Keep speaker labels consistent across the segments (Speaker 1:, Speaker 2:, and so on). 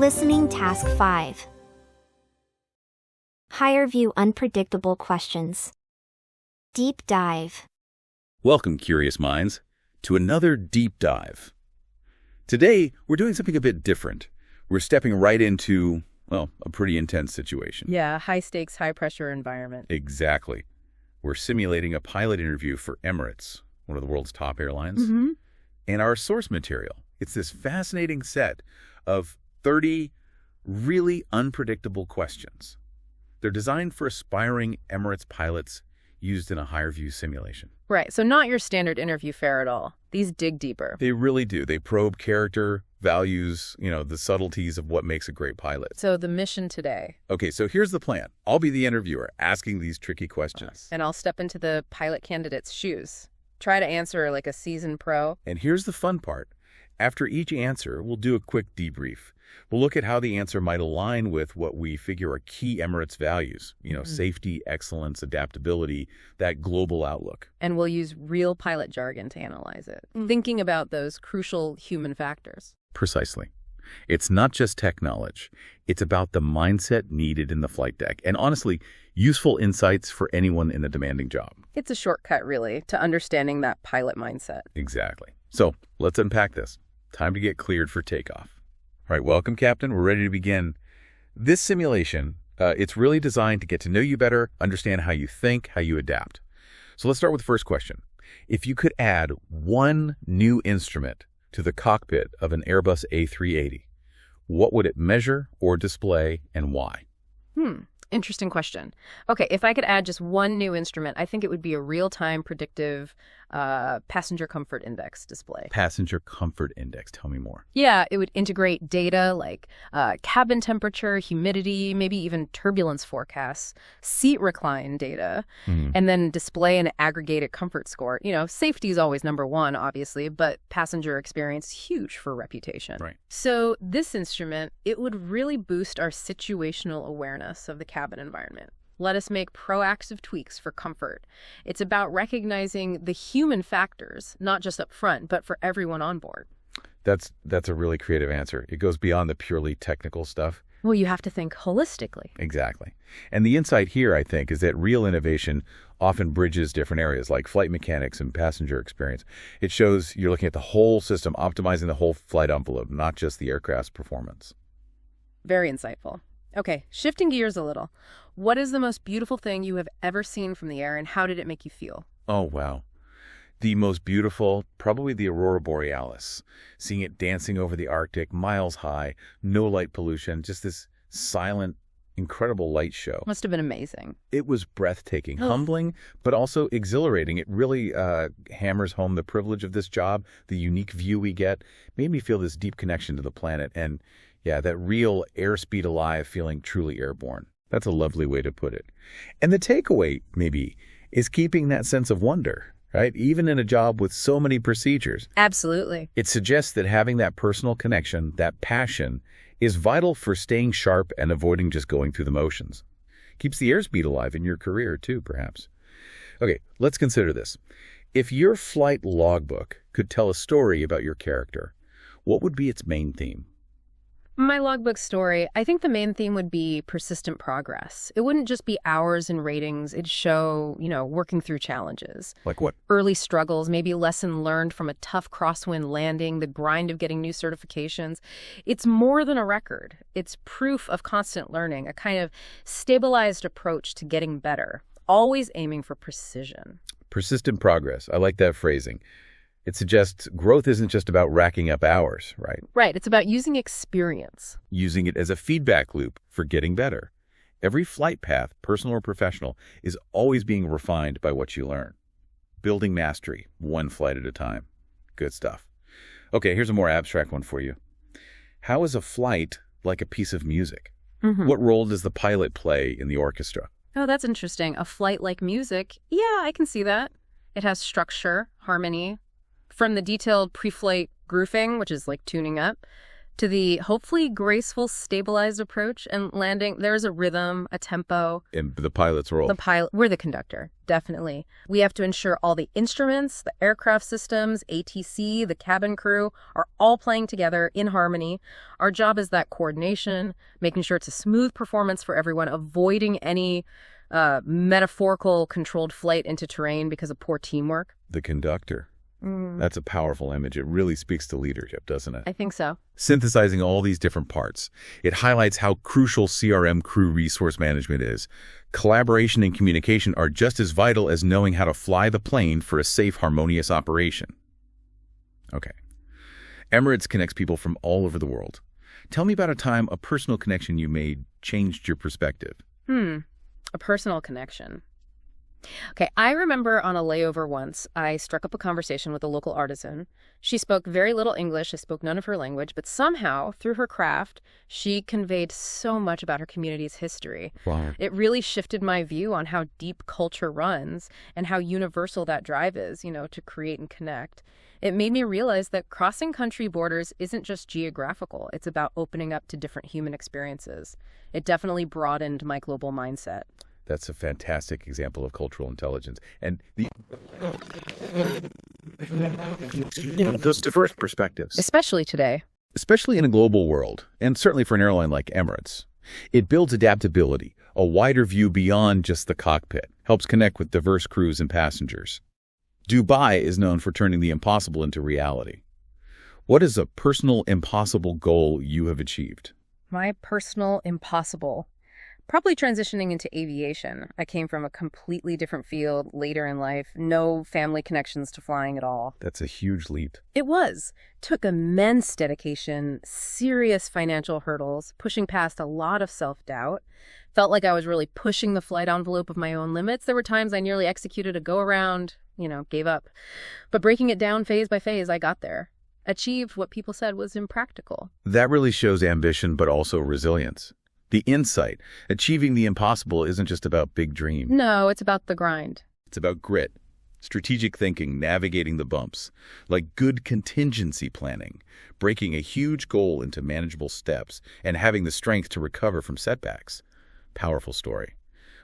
Speaker 1: Listening Task 5. Hirevue Unpredictable Questions. Deep Dive.
Speaker 2: Welcome, curious minds, to another deep dive. Today, we're doing something a bit different. We're stepping right into, well, a pretty intense situation.
Speaker 3: Yeah, high-stakes, high-pressure environment.
Speaker 2: Exactly. We're simulating a pilot interview for Emirates, one of the world's top airlines. And our source material, it's this fascinating set of 30 really unpredictable questions. They're designed for aspiring Emirates pilots used in a Hirevue simulation.
Speaker 3: Right, so not your standard interview fare at all. These dig deeper.
Speaker 2: They really do. They probe character, values, the subtleties of what makes a great pilot.
Speaker 3: So the mission today.
Speaker 2: Okay, so here's the plan. I'll be the interviewer asking these tricky questions.
Speaker 3: And I'll step into the pilot candidate's shoes. Try to answer like a seasoned pro.
Speaker 2: And here's the fun part. After each answer, we'll do a quick debrief. We'll look at how the answer might align with what we figure are key Emirates values, safety, excellence, adaptability, that global outlook.
Speaker 3: And we'll use real pilot jargon to analyze it, thinking about those crucial human factors.
Speaker 2: Precisely. It's not just tech knowledge. It's about the mindset needed in the flight deck. And honestly, useful insights for anyone in a demanding job.
Speaker 3: It's a shortcut, really, to understanding that pilot mindset.
Speaker 2: Exactly. So let's unpack this. Time to get cleared for takeoff. All right, welcome, Captain. We're ready to begin. This simulation, it's really designed to get to know you better, understand how you think, how you adapt. So let's start with the first question. If you could add one new instrument to the cockpit of an Airbus A380, what would it measure or display and why?
Speaker 3: Interesting question. Okay, if I could add just one new instrument, I think it would be a real-time predictive passenger comfort index display.
Speaker 2: Passenger comfort index. Tell me more.
Speaker 3: Yeah, it would integrate data like cabin temperature, humidity, maybe even turbulence forecasts, seat recline data, and then display an aggregated comfort score. Safety is always number one, obviously, but passenger experience huge for reputation.
Speaker 2: Right.
Speaker 3: So this instrument, it would really boost our situational awareness of the cabin environment. Let us make proactive tweaks for comfort. It's about recognizing the human factors, not just up front, but for everyone on board.
Speaker 2: That's a really creative answer. It goes beyond the purely technical stuff.
Speaker 3: Well, you have to think holistically.
Speaker 2: Exactly. And the insight here, I think, is that real innovation often bridges different areas like flight mechanics and passenger experience. It shows you're looking at the whole system, optimizing the whole flight envelope, not just the aircraft's performance.
Speaker 3: Very insightful. Okay, shifting gears a little. What is the most beautiful thing you have ever seen from the air, and how did it make you feel?
Speaker 2: Oh, wow. The most beautiful, probably the Aurora Borealis. Seeing it dancing over the Arctic, miles high, no light pollution, just this silent, incredible light show.
Speaker 3: Must have been amazing.
Speaker 2: It was breathtaking, humbling, but also exhilarating. It really hammers home the privilege of this job, the unique view we get. Made me feel this deep connection to the planet, and yeah, that real airspeed alive feeling truly airborne. That's a lovely way to put it. And the takeaway, maybe, is keeping that sense of wonder, right? Even in a job with so many procedures.
Speaker 3: Absolutely.
Speaker 2: It suggests that having that personal connection, that passion, is vital for staying sharp and avoiding just going through the motions. Keeps the airspeed alive in your career, too, perhaps. Okay, let's consider this. If your flight logbook could tell a story about your character, what would be its main theme?
Speaker 3: My logbook story, I think the main theme would be persistent progress. It wouldn't just be hours and ratings. It'd show, working through challenges.
Speaker 2: Like what?
Speaker 3: Early struggles, maybe lesson learned from a tough crosswind landing, the grind of getting new certifications. It's more than a record. It's proof of constant learning, a kind of stabilized approach to getting better, always aiming for precision.
Speaker 2: Persistent progress. I like that phrasing. It suggests growth isn't just about racking up hours, right?
Speaker 3: Right. It's about using experience.
Speaker 2: Using it as a feedback loop for getting better. Every flight path, personal or professional, is always being refined by what you learn. Building mastery, one flight at a time. Good stuff. Okay, here's a more abstract one for you. How is a flight like a piece of music? What role does the pilot play in the orchestra?
Speaker 3: Oh, that's interesting. A flight like music. Yeah, I can see that. It has structure, harmony. From the detailed pre-flight grooving, which is like tuning up, to the hopefully graceful, stabilized approach and landing. There's a rhythm, a tempo.
Speaker 2: In the pilot's role.
Speaker 3: The pilot, we're the conductor, definitely. We have to ensure all the instruments, the aircraft systems, ATC, the cabin crew are all playing together in harmony. Our job is that coordination, making sure it's a smooth performance for everyone, avoiding any metaphorical controlled flight into terrain because of poor teamwork.
Speaker 2: The conductor. That's a powerful image. It really speaks to leadership, doesn't it?
Speaker 3: I think so.
Speaker 2: Synthesizing all these different parts, it highlights how crucial CRM crew resource management is. Collaboration and communication are just as vital as knowing how to fly the plane for a safe, harmonious operation. Okay. Emirates connects people from all over the world. Tell me about a time a personal connection you made changed your perspective.
Speaker 3: A personal connection. Okay, I remember on a layover once, I struck up a conversation with a local artisan. She spoke very little English. I spoke none of her language, but somehow, through her craft, she conveyed so much about her community's history.
Speaker 2: Wow.
Speaker 3: It really shifted my view on how deep culture runs and how universal that drive is, to create and connect. It made me realize that crossing country borders isn't just geographical. It's about opening up to different human experiences. It definitely broadened my global mindset.
Speaker 2: That's a fantastic example of cultural intelligence. And those diverse perspectives.
Speaker 3: Especially today.
Speaker 2: Especially in a global world, and certainly for an airline like Emirates. It builds adaptability, a wider view beyond just the cockpit, helps connect with diverse crews and passengers. Dubai is known for turning the impossible into reality. What is a personal impossible goal you have achieved?
Speaker 3: My personal impossible. Probably transitioning into aviation. I came from a completely different field later in life, no family connections to flying at all.
Speaker 2: That's a huge leap.
Speaker 3: It was. Took immense dedication, serious financial hurdles, pushing past a lot of self-doubt. Felt like I was really pushing the flight envelope of my own limits. There were times I nearly executed a go-around, gave up. But breaking it down phase by phase, I got there. Achieved what people said was impractical.
Speaker 2: That really shows ambition, but also resilience. The insight, achieving the impossible isn't just about big dreams.
Speaker 3: No, it's about the grind.
Speaker 2: It's about grit, strategic thinking, navigating the bumps, like good contingency planning, breaking a huge goal into manageable steps, and having the strength to recover from setbacks. Powerful story.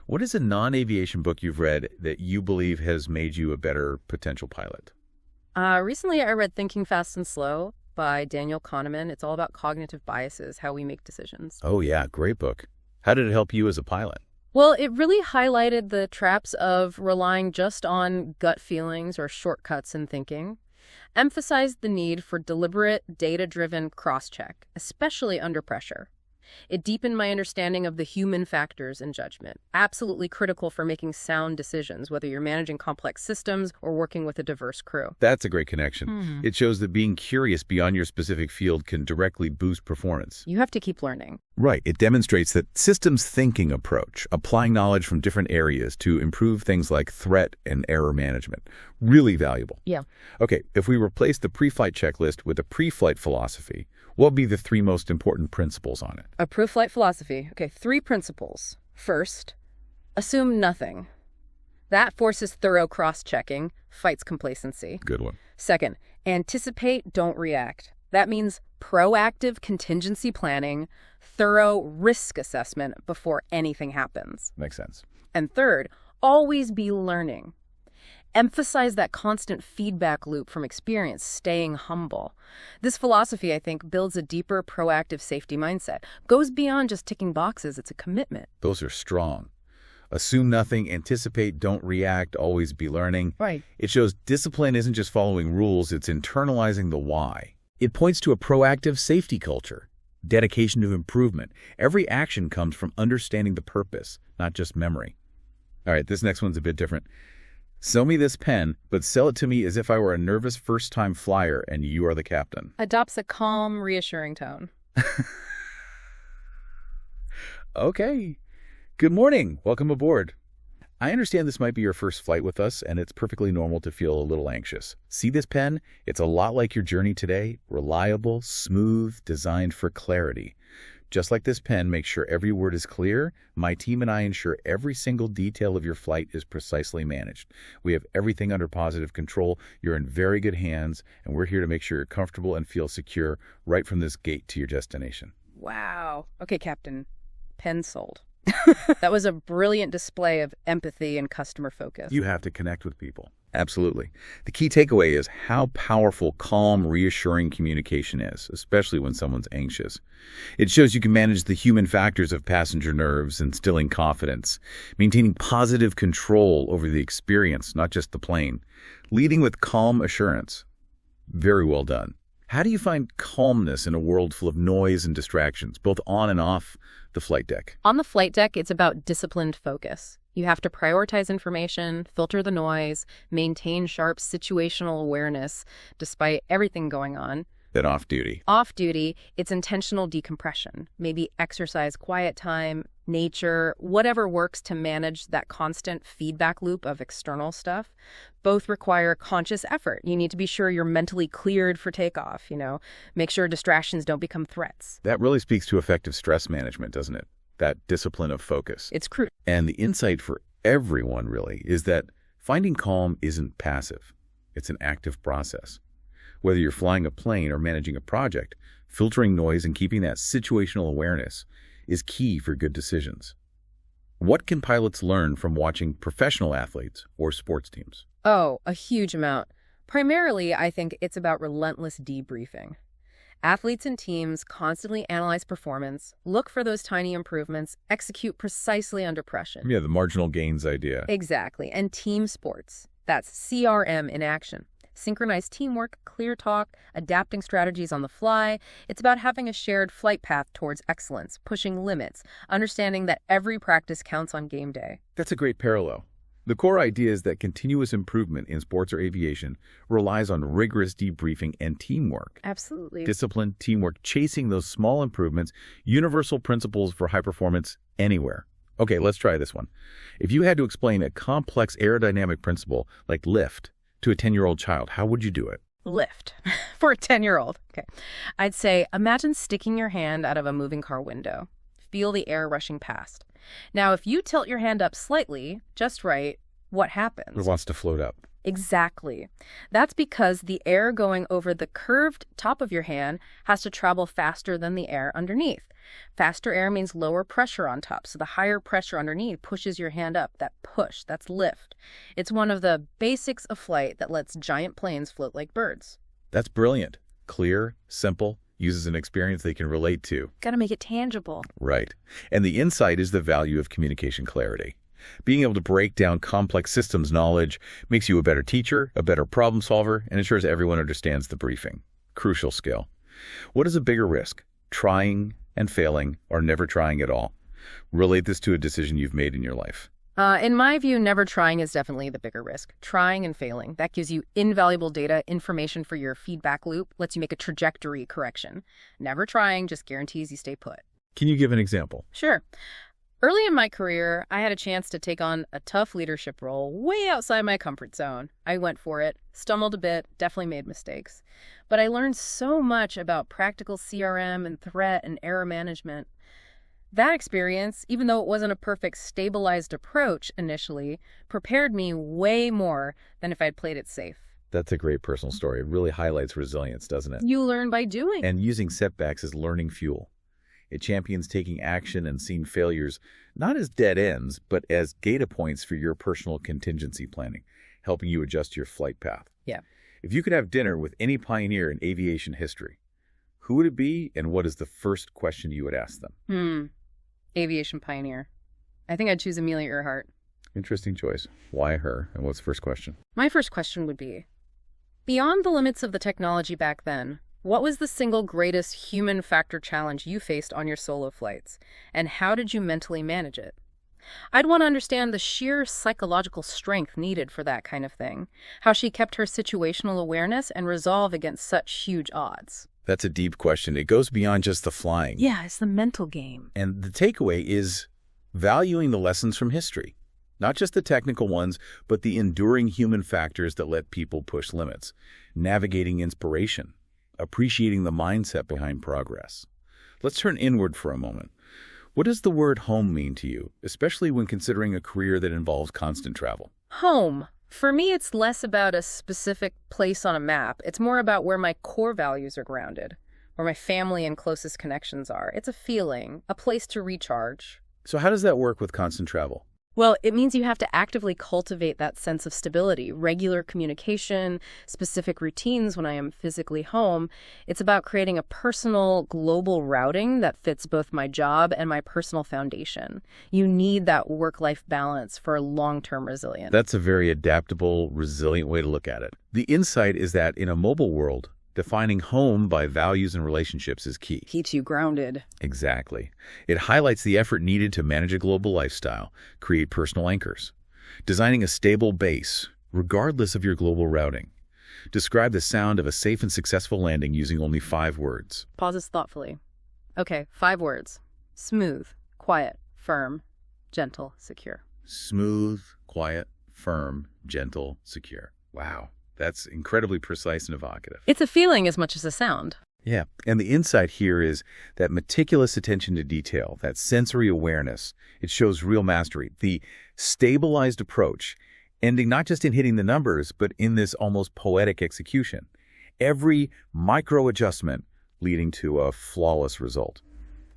Speaker 2: What is a non-aviation book you've read that you believe has made you a better potential pilot?
Speaker 3: Recently, I read Thinking Fast and Slow by Daniel Kahneman. It's all about cognitive biases, how we make decisions.
Speaker 2: Oh, yeah, great book. How did it help you as a pilot?
Speaker 3: Well, it really highlighted the traps of relying just on gut feelings or shortcuts in thinking, emphasized the need for deliberate, data-driven cross-check, especially under pressure. It deepened my understanding of the human factors in judgment, absolutely critical for making sound decisions, whether you're managing complex systems or working with a diverse crew.
Speaker 2: That's a great connection. It shows that being curious beyond your specific field can directly boost performance.
Speaker 3: You have to keep learning.
Speaker 2: Right. It demonstrates that systems thinking approach, applying knowledge from different areas to improve things like threat and error management. Really valuable.
Speaker 3: Yeah.
Speaker 2: Okay, if we replace the pre-flight checklist with a pre-flight philosophy, what would be the 3 most important principles on it?
Speaker 3: A pre-flight philosophy. Okay, 3 principles. First, assume nothing. That forces thorough cross-checking, fights complacency.
Speaker 2: Good one.
Speaker 3: Second, anticipate, don't react. That means proactive contingency planning, thorough risk assessment before anything happens.
Speaker 2: Makes sense.
Speaker 3: And third, always be learning. Emphasize that constant feedback loop from experience, staying humble. This philosophy, I think, builds a deeper, proactive safety mindset. Goes beyond just ticking boxes. It's a commitment.
Speaker 2: Those are strong. Assume nothing, anticipate, don't react, always be learning.
Speaker 3: Right.
Speaker 2: It shows discipline isn't just following rules, it's internalizing the why. It points to a proactive safety culture, dedication to improvement. Every action comes from understanding the purpose, not just memory. All right, this next one's a bit different. Sell me this pen, but sell it to me as if I were a nervous first-time flyer and you are the captain.
Speaker 3: Adopts a calm, reassuring tone.
Speaker 2: Okay. Good morning. Welcome aboard. I understand this might be your first flight with us, and it's perfectly normal to feel a little anxious. See this pen? It's a lot like your journey today. Reliable, smooth, designed for clarity. Just like this pen makes sure every word is clear, my team and I ensure every single detail of your flight is precisely managed. We have everything under positive control. You're in very good hands, and we're here to make sure you're comfortable and feel secure right from this gate to your destination.
Speaker 3: Wow. Okay, Captain. Pen sold. That was a brilliant display of empathy and customer focus.
Speaker 2: You have to connect with people. Absolutely. The key takeaway is how powerful calm, reassuring communication is, especially when someone's anxious. It shows you can manage the human factors of passenger nerves, instilling confidence, maintaining positive control over the experience, not just the plane, leading with calm assurance. Very well done. How do you find calmness in a world full of noise and distractions, both on and off the flight deck?
Speaker 3: On the flight deck, it's about disciplined focus. You have to prioritize information, filter the noise, maintain sharp situational awareness despite everything going on.
Speaker 2: Then off-duty.
Speaker 3: Off-duty, it's intentional decompression. Maybe exercise, quiet time, nature, whatever works to manage that constant feedback loop of external stuff. Both require conscious effort. You need to be sure you're mentally cleared for takeoff, make sure distractions don't become threats.
Speaker 2: That really speaks to effective stress management, doesn't it? That discipline of focus.
Speaker 3: It's crucial.
Speaker 2: And the insight for everyone, really, is that finding calm isn't passive. It's an active process. Whether you're flying a plane or managing a project, filtering noise and keeping that situational awareness is key for good decisions. What can pilots learn from watching professional athletes or sports teams?
Speaker 3: Oh, a huge amount. Primarily, I think it's about relentless debriefing. Athletes and teams constantly analyze performance, look for those tiny improvements, execute precisely under pressure.
Speaker 2: Yeah, the marginal gains idea.
Speaker 3: Exactly. And team sports. That's CRM in action. Synchronized teamwork, clear talk, adapting strategies on the fly. It's about having a shared flight path towards excellence, pushing limits, understanding that every practice counts on game day.
Speaker 2: That's a great parallel. The core idea is that continuous improvement in sports or aviation relies on rigorous debriefing and teamwork.
Speaker 3: Absolutely.
Speaker 2: Discipline, teamwork, chasing those small improvements, universal principles for high performance anywhere. Okay, let's try this one. If you had to explain a complex aerodynamic principle like lift to a 10-year-old child, how would you do it?
Speaker 3: Lift. For a 10-year-old. Okay. I'd say, imagine sticking your hand out of a moving car window. Feel the air rushing past. Now, if you tilt your hand up slightly, just right, what happens?
Speaker 2: It wants to float up.
Speaker 3: Exactly. That's because the air going over the curved top of your hand has to travel faster than the air underneath. Faster air means lower pressure on top, so the higher pressure underneath pushes your hand up. That push, that's lift. It's one of the basics of flight that lets giant planes float like birds.
Speaker 2: That's brilliant. Clear, simple, uses an experience they can relate to.
Speaker 3: Gotta make it tangible.
Speaker 2: Right. And the insight is the value of communication clarity. Being able to break down complex systems knowledge makes you a better teacher, a better problem solver, and ensures everyone understands the briefing. Crucial skill. What is a bigger risk? Trying and failing, or never trying at all? Relate this to a decision you've made in your life.
Speaker 3: In my view, never trying is definitely the bigger risk. Trying and failing. That gives you invaluable data, information for your feedback loop, lets you make a trajectory correction. Never trying just guarantees you stay put.
Speaker 2: Can you give an example?
Speaker 3: Sure. Early in my career, I had a chance to take on a tough leadership role way outside my comfort zone. I went for it, stumbled a bit, definitely made mistakes. But I learned so much about practical CRM and threat and error management. That experience, even though it wasn't a perfect stabilized approach initially, prepared me way more than if I'd played it safe.
Speaker 2: That's a great personal story. It really highlights resilience, doesn't it?
Speaker 3: You learn by doing.
Speaker 2: And using setbacks as learning fuel. It champions taking action and seeing failures not as dead ends, but as data points for your personal contingency planning, helping you adjust your flight path.
Speaker 3: Yeah.
Speaker 2: If you could have dinner with any pioneer in aviation history, who would it be, and what is the first question you would ask them?
Speaker 3: Aviation pioneer. I think I'd choose Amelia Earhart.
Speaker 2: Interesting choice. Why her, and what's the first question?
Speaker 3: My first question would be, beyond the limits of the technology back then, what was the single greatest human factor challenge you faced on your solo flights, and how did you mentally manage it? I'd want to understand the sheer psychological strength needed for that kind of thing, how she kept her situational awareness and resolve against such huge odds.
Speaker 2: That's a deep question. It goes beyond just the flying.
Speaker 3: Yeah, it's the mental game.
Speaker 2: And the takeaway is valuing the lessons from history. Not just the technical ones, but the enduring human factors that let people push limits. Navigating inspiration. Appreciating the mindset behind progress. Let's turn inward for a moment. What does the word home mean to you, especially when considering a career that involves constant travel?
Speaker 3: Home. For me, it's less about a specific place on a map. It's more about where my core values are grounded, where my family and closest connections are. It's a feeling, a place to recharge.
Speaker 2: So how does that work with constant travel?
Speaker 3: Well, it means you have to actively cultivate that sense of stability, regular communication, specific routines when I am physically home. It's about creating a personal, global routing that fits both my job and my personal foundation. You need that work-life balance for long-term resilience.
Speaker 2: That's a very adaptable, resilient way to look at it. The insight is that in a mobile world, defining home by values and relationships is key.
Speaker 3: Keeps you grounded.
Speaker 2: Exactly. It highlights the effort needed to manage a global lifestyle, create personal anchors. Designing a stable base, regardless of your global routing. Describe the sound of a safe and successful landing using only 5 words.
Speaker 3: Pauses thoughtfully. Okay, 5 words. Smooth, quiet, firm, gentle, secure.
Speaker 2: Smooth, quiet, firm, gentle, secure. Wow. That's incredibly precise and evocative.
Speaker 3: It's a feeling as much as a sound.
Speaker 2: Yeah, and the insight here is that meticulous attention to detail, that sensory awareness, it shows real mastery. The stabilized approach, ending not just in hitting the numbers, but in this almost poetic execution. Every micro adjustment leading to a flawless result.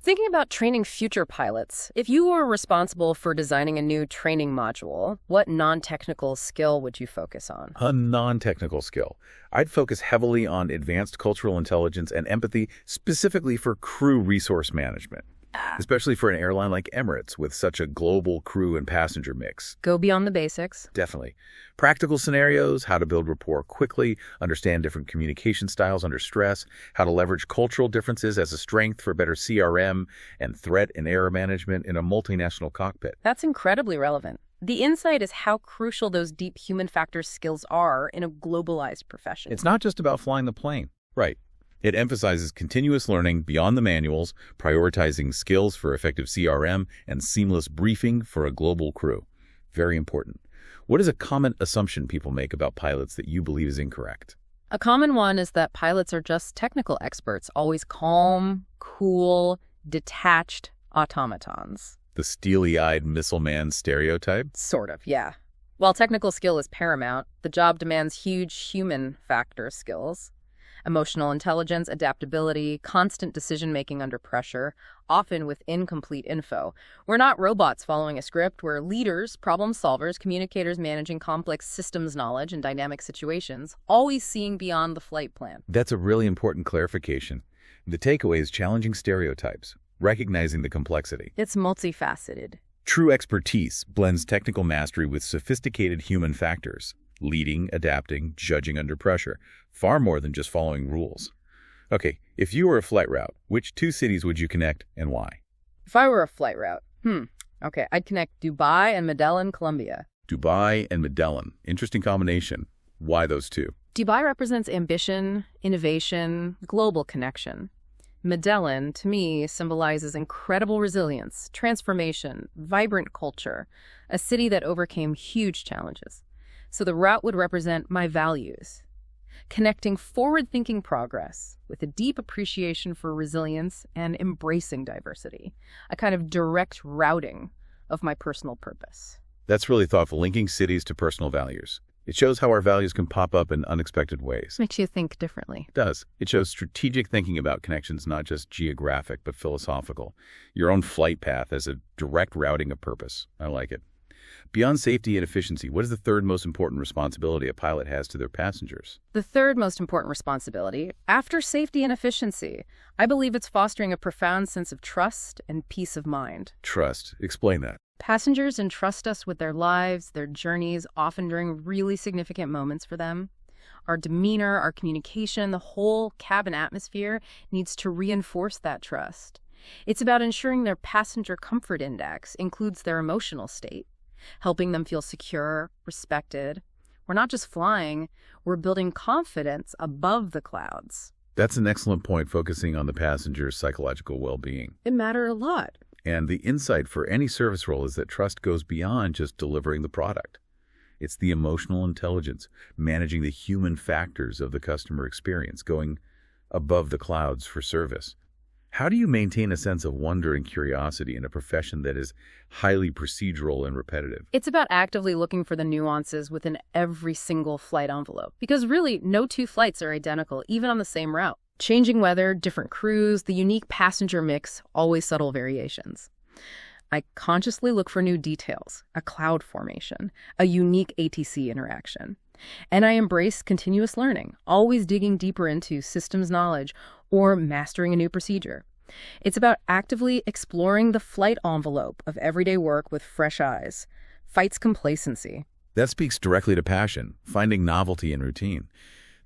Speaker 3: Thinking about training future pilots, if you were responsible for designing a new training module, what non-technical skill would you focus on?
Speaker 2: A non-technical skill. I'd focus heavily on advanced cultural intelligence and empathy, specifically for crew resource management, especially for an airline like Emirates with such a global crew and passenger mix.
Speaker 3: Go beyond the basics.
Speaker 2: Definitely. Practical scenarios, how to build rapport quickly, understand different communication styles under stress, how to leverage cultural differences as a strength for better CRM and threat and error management in a multinational cockpit.
Speaker 3: That's incredibly relevant. The insight is how crucial those deep human factors skills are in a globalized profession.
Speaker 2: It's not just about flying the plane. Right. It emphasizes continuous learning beyond the manuals, prioritizing skills for effective CRM and seamless briefing for a global crew. Very important. What is a common assumption people make about pilots that you believe is incorrect?
Speaker 3: A common one is that pilots are just technical experts, always calm, cool, detached automatons.
Speaker 2: The steely-eyed missile man stereotype?
Speaker 3: Sort of, yeah. While technical skill is paramount, the job demands huge human factor skills. Emotional intelligence, adaptability, constant decision-making under pressure, often with incomplete info. We're not robots following a script. We're leaders, problem solvers, communicators managing complex systems knowledge in dynamic situations, always seeing beyond the flight plan.
Speaker 2: That's a really important clarification. The takeaway is challenging stereotypes, recognizing the complexity.
Speaker 3: It's multifaceted.
Speaker 2: True expertise blends technical mastery with sophisticated human factors. Leading, adapting, judging under pressure, far more than just following rules. Okay, if you were a flight route, which 2 cities would you connect and why?
Speaker 3: If I were a flight route, okay, I'd connect Dubai and Medellin, Colombia.
Speaker 2: Dubai and Medellin. Interesting combination. Why those 2?
Speaker 3: Dubai represents ambition, innovation, global connection. Medellin, to me, symbolizes incredible resilience, transformation, vibrant culture, a city that overcame huge challenges. So the route would represent my values, connecting forward-thinking progress with a deep appreciation for resilience and embracing diversity, a kind of direct routing of my personal purpose.
Speaker 2: That's really thoughtful, linking cities to personal values. It shows how our values can pop up in unexpected ways.
Speaker 3: Makes you think differently.
Speaker 2: It does. It shows strategic thinking about connections, not just geographic, but philosophical. Your own flight path as a direct routing of purpose. I like it. Beyond safety and efficiency, what is the third most important responsibility a pilot has to their passengers?
Speaker 3: The third most important responsibility, after safety and efficiency, I believe it's fostering a profound sense of trust and peace of mind.
Speaker 2: Trust. Explain that.
Speaker 3: Passengers entrust us with their lives, their journeys, often during really significant moments for them. Our demeanor, our communication, the whole cabin atmosphere needs to reinforce that trust. It's about ensuring their passenger comfort index includes their emotional state, helping them feel secure, respected. We're not just flying, we're building confidence above the clouds.
Speaker 2: That's an excellent point, focusing on the passenger's psychological well-being.
Speaker 3: It matters a lot.
Speaker 2: And the insight for any service role is that trust goes beyond just delivering the product. It's the emotional intelligence, managing the human factors of the customer experience, going above the clouds for service. How do you maintain a sense of wonder and curiosity in a profession that is highly procedural and repetitive?
Speaker 3: It's about actively looking for the nuances within every single flight envelope, because really, no two flights are identical, even on the same route. Changing weather, different crews, the unique passenger mix, always subtle variations. I consciously look for new details, a cloud formation, a unique ATC interaction. And I embrace continuous learning, always digging deeper into systems knowledge or mastering a new procedure. It's about actively exploring the flight envelope of everyday work with fresh eyes. Fights complacency.
Speaker 2: That speaks directly to passion, finding novelty in routine.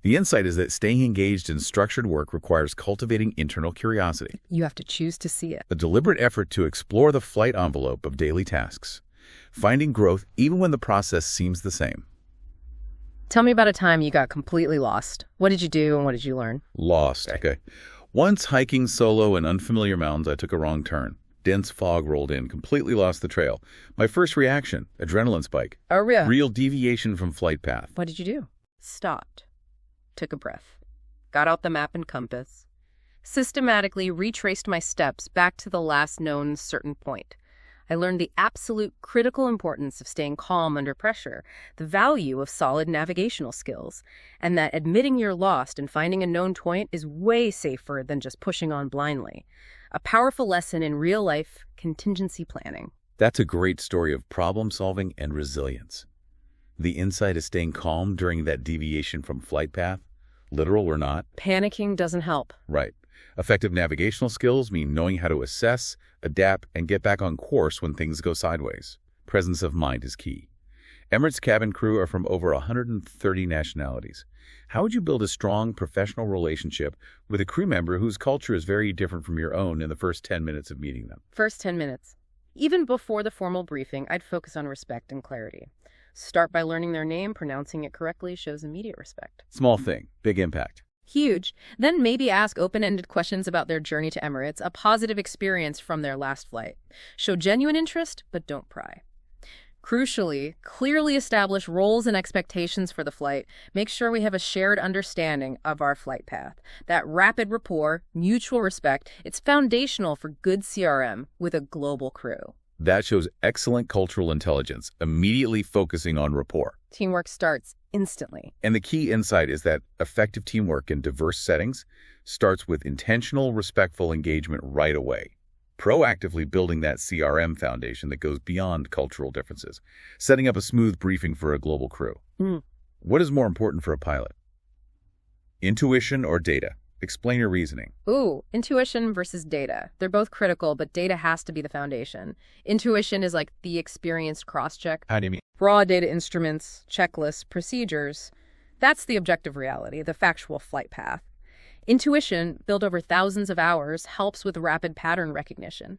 Speaker 2: The insight is that staying engaged in structured work requires cultivating internal curiosity,
Speaker 3: You have to choose to see it.
Speaker 2: a deliberate effort to explore the flight envelope of daily tasks, finding growth even when the process seems the same.
Speaker 3: Tell me about a time you got completely lost. What did you do and what did you learn?
Speaker 2: Lost. Okay. Once hiking solo in unfamiliar mountains, I took a wrong turn. Dense fog rolled in, completely lost the trail. My first reaction, adrenaline spike.
Speaker 3: Oh, yeah.
Speaker 2: Real deviation from flight path.
Speaker 3: What did you do? Stopped. Took a breath. Got out the map and compass. Systematically retraced my steps back to the last known certain point. I learned the absolute critical importance of staying calm under pressure, the value of solid navigational skills, and that admitting you're lost and finding a known point is way safer than just pushing on blindly. A powerful lesson in real-life contingency planning.
Speaker 2: That's a great story of problem solving and resilience. The insight is staying calm during that deviation from flight path, literal or not.
Speaker 3: Panicking doesn't help.
Speaker 2: Right. Effective navigational skills mean knowing how to assess, adapt, and get back on course when things go sideways. Presence of mind is key. Emirates cabin crew are from over 130 nationalities. How would you build a strong professional relationship with a crew member whose culture is very different from your own in the first 10 minutes of meeting them?
Speaker 3: First 10 minutes. Even before the formal briefing, I'd focus on respect and clarity. Start by learning their name. Pronouncing it correctly shows immediate respect.
Speaker 2: Small thing, big impact.
Speaker 3: Huge. Then maybe ask open-ended questions about their journey to Emirates, a positive experience from their last flight. Show genuine interest, but don't pry. Crucially, clearly establish roles and expectations for the flight. Make sure we have a shared understanding of our flight path. That rapid rapport, mutual respect, it's foundational for good CRM with a global crew.
Speaker 2: That shows excellent cultural intelligence, immediately focusing on rapport.
Speaker 3: Teamwork starts instantly.
Speaker 2: And the key insight is that effective teamwork in diverse settings starts with intentional, respectful engagement right away. Proactively building that CRM foundation that goes beyond cultural differences. Setting up a smooth briefing for a global crew. What is more important for a pilot? Intuition or data? Explain your reasoning.
Speaker 3: Ooh, intuition versus data. They're both critical, but data has to be the foundation. Intuition is like the experienced cross-check.
Speaker 2: How do you mean?
Speaker 3: Raw data instruments, checklists, procedures. That's the objective reality, the factual flight path. Intuition, built over thousands of hours, helps with rapid pattern recognition.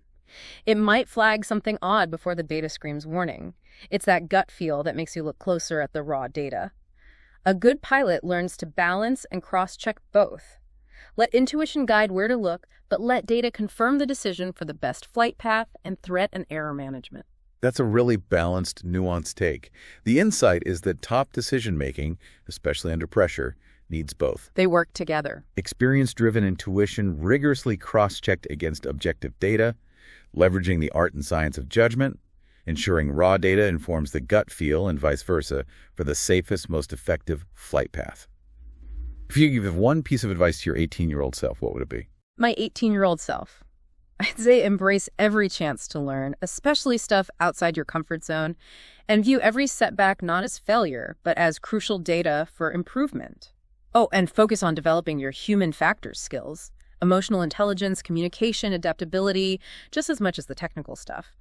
Speaker 3: It might flag something odd before the data screams warning. It's that gut feel that makes you look closer at the raw data. A good pilot learns to balance and cross-check both. Let intuition guide where to look, but let data confirm the decision for the best flight path and threat and error management.
Speaker 2: That's a really balanced, nuanced take. The insight is that top decision-making, especially under pressure, needs both.
Speaker 3: They work together.
Speaker 2: Experience-driven intuition rigorously cross-checked against objective data, leveraging the art and science of judgment, ensuring raw data informs the gut feel and vice versa for the safest, most effective flight path. If you could give one piece of advice to your 18-year-old self, what would it be?
Speaker 3: My 18-year-old self. I'd say embrace every chance to learn, especially stuff outside your comfort zone, and view every setback not as failure, but as crucial data for improvement. Oh, and focus on developing your human factors skills, emotional intelligence, communication, adaptability, just as much as the technical stuff.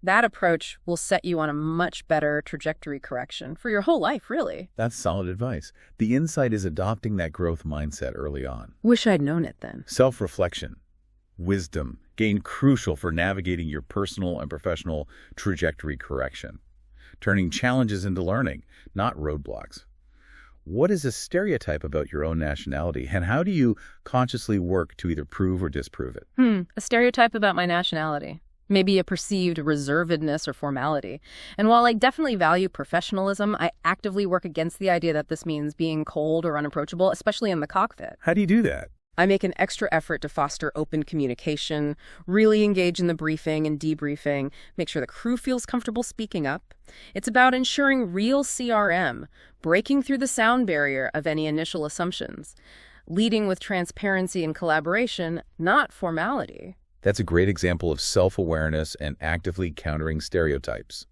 Speaker 3: That approach will set you on a much better trajectory correction for your whole life, really.
Speaker 2: That's solid advice. The insight is adopting that growth mindset early on.
Speaker 3: Wish I'd known it then.
Speaker 2: Self-reflection, wisdom, gain crucial for navigating your personal and professional trajectory correction. Turning challenges into learning, not roadblocks. What is a stereotype about your own nationality, and how do you consciously work to either prove or disprove it?
Speaker 3: A stereotype about my nationality. Maybe a perceived reservedness or formality. And while I definitely value professionalism, I actively work against the idea that this means being cold or unapproachable, especially in the cockpit.
Speaker 2: How do you do that?
Speaker 3: I make an extra effort to foster open communication, really engage in the briefing and debriefing, make sure the crew feels comfortable speaking up. It's about ensuring real CRM, breaking through the sound barrier of any initial assumptions, leading with transparency and collaboration, not formality.
Speaker 2: That's a great example of self-awareness and actively countering stereotypes.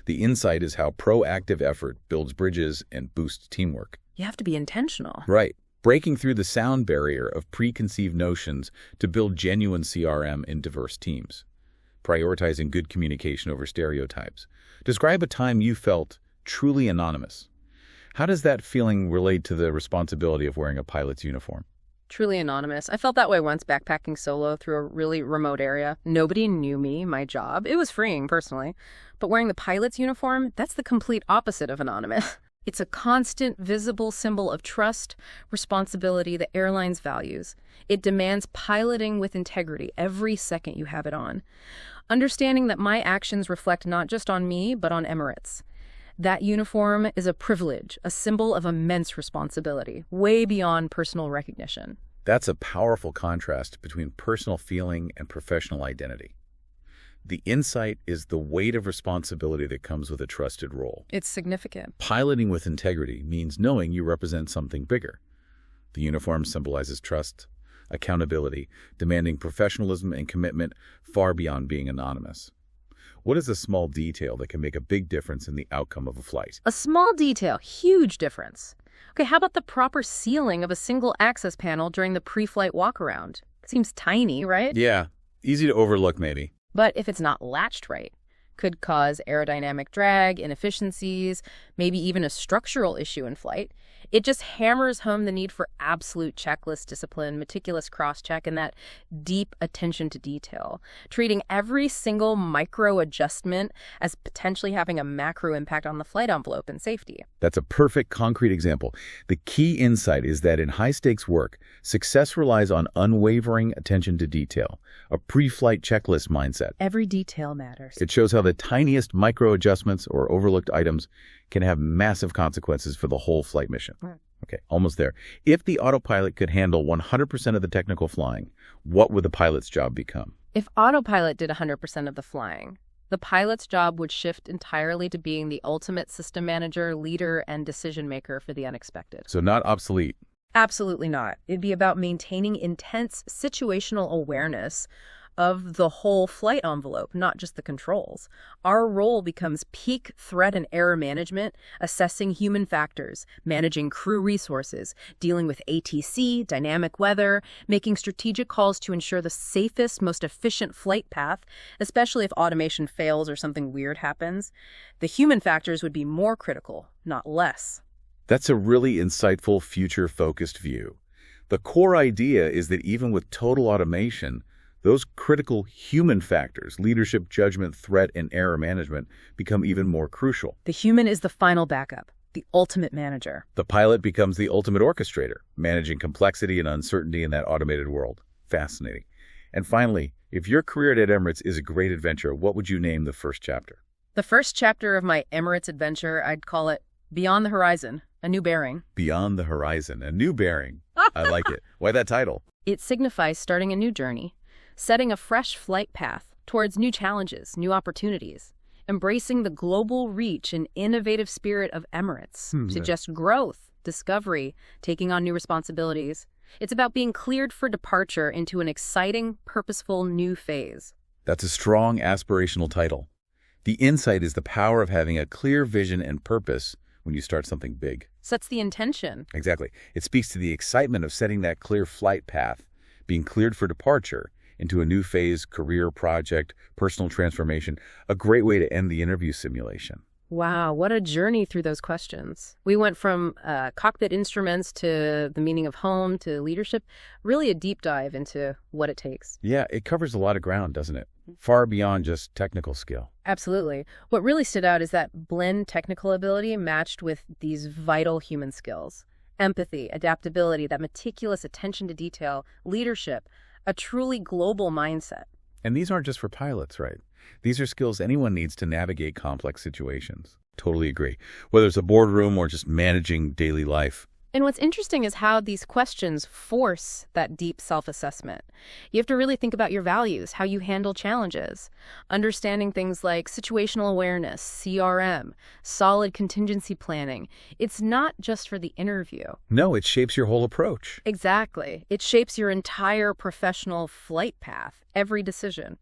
Speaker 2: The insight is how proactive effort builds bridges and boosts teamwork.
Speaker 3: You have to be intentional.
Speaker 2: Right. Breaking through the sound barrier of preconceived notions to build genuine CRM in diverse teams. Prioritizing good communication over stereotypes. Describe a time you felt truly anonymous. How does that feeling relate to the responsibility of wearing a pilot's uniform?
Speaker 3: Truly anonymous. I felt that way once backpacking solo through a really remote area. Nobody knew me, my job. It was freeing, personally. But wearing the pilot's uniform, that's the complete opposite of anonymous. It's a constant, visible symbol of trust, responsibility the airline's values. It demands piloting with integrity every second you have it on. Understanding that my actions reflect not just on me, but on Emirates. That uniform is a privilege, a symbol of immense responsibility, way beyond personal recognition.
Speaker 2: That's a powerful contrast between personal feeling and professional identity. The insight is the weight of responsibility that comes with a trusted role.
Speaker 3: It's significant.
Speaker 2: Piloting with integrity means knowing you represent something bigger. The uniform symbolizes trust, accountability, demanding professionalism and commitment far beyond being anonymous. What is a small detail that can make a big difference in the outcome of a flight?
Speaker 3: A small detail, huge difference. Okay, how about the proper sealing of a single access panel during the pre-flight walk-around? Seems tiny, right?
Speaker 2: Yeah, easy to overlook maybe.
Speaker 3: But if it's not latched right, could cause aerodynamic drag, inefficiencies, maybe even a structural issue in flight. It just hammers home the need for absolute checklist discipline, meticulous cross-check, and that deep attention to detail, treating every single micro adjustment as potentially having a macro impact on the flight envelope and safety.
Speaker 2: That's a perfect concrete example. The key insight is that in high-stakes work, success relies on unwavering attention to detail, a pre-flight checklist mindset.
Speaker 3: Every detail matters.
Speaker 2: It shows how the tiniest micro adjustments or overlooked items can have massive consequences for the whole flight mission. Okay, almost there. If the autopilot could handle 100% of the technical flying, what would the pilot's job become?
Speaker 3: If autopilot did 100% of the flying, the pilot's job would shift entirely to being the ultimate system manager, leader, and decision maker for the unexpected.
Speaker 2: So not obsolete.
Speaker 3: Absolutely not. It'd be about maintaining intense situational awareness of the whole flight envelope, not just the controls. Our role becomes peak threat and error management, assessing human factors, managing crew resources, dealing with ATC, dynamic weather, making strategic calls to ensure the safest, most efficient flight path, especially if automation fails or something weird happens. The human factors would be more critical, not less.
Speaker 2: That's a really insightful, future-focused view. The core idea is that even with total automation, those critical human factors, leadership, judgment, threat, and error management, become even more crucial.
Speaker 3: The human is the final backup, the ultimate manager.
Speaker 2: The pilot becomes the ultimate orchestrator, managing complexity and uncertainty in that automated world. Fascinating. And finally, if your career at Emirates is a great adventure, what would you name the first chapter?
Speaker 3: The first chapter of my Emirates adventure, I'd call it Beyond the Horizon, a New Bearing.
Speaker 2: Beyond the Horizon, a new bearing. I like it. Why that title?
Speaker 3: It signifies starting a new journey, setting a fresh flight path towards new challenges, new opportunities, embracing the global reach and innovative spirit of Emirates, suggests growth, discovery, taking on new responsibilities. It's about being cleared for departure into an exciting, purposeful new phase.
Speaker 2: That's a strong aspirational title. The insight is the power of having a clear vision and purpose when you start something big.
Speaker 3: Sets the intention.
Speaker 2: Exactly. It speaks to the excitement of setting that clear flight path, being cleared for departure into a new phase, career, project, personal transformation, a great way to end the interview simulation.
Speaker 3: Wow, what a journey through those questions. We went from cockpit instruments to the meaning of home to leadership, really a deep dive into what it takes.
Speaker 2: Yeah, it covers a lot of ground, doesn't it? Far beyond just technical skill.
Speaker 3: Absolutely. What really stood out is that blend technical ability matched with these vital human skills. Empathy, adaptability, that meticulous attention to detail, leadership, a truly global mindset.
Speaker 2: And these aren't just for pilots, right? These are skills anyone needs to navigate complex situations. Totally agree. Whether it's a boardroom or just managing daily life,
Speaker 3: And what's interesting is how these questions force that deep self-assessment. You have to really think about your values, how you handle challenges, understanding things like situational awareness, CRM, solid contingency planning. It's not just for the interview.
Speaker 2: No, it shapes your whole approach.
Speaker 3: Exactly. It shapes your entire professional flight path, every decision.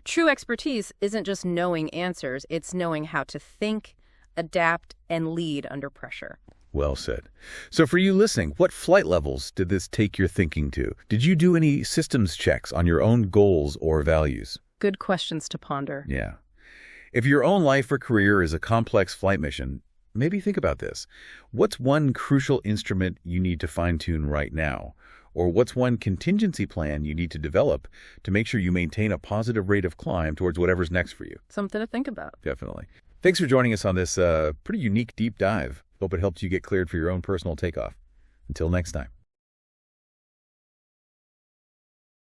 Speaker 3: True expertise isn't just knowing answers, it's knowing how to think, adapt, and lead under pressure.
Speaker 2: Well said. So for you listening, what flight levels did this take your thinking to? Did you do any systems checks on your own goals or values?
Speaker 3: Good questions to ponder.
Speaker 2: Yeah. If your own life or career is a complex flight mission, maybe think about this. What's one crucial instrument you need to fine-tune right now? Or what's one contingency plan you need to develop to make sure you maintain a positive rate of climb towards whatever's next for you?
Speaker 3: Something to think about.
Speaker 2: Definitely. Thanks for joining us on this pretty unique deep dive. Hope it helped you get cleared for your own personal takeoff. Until next time.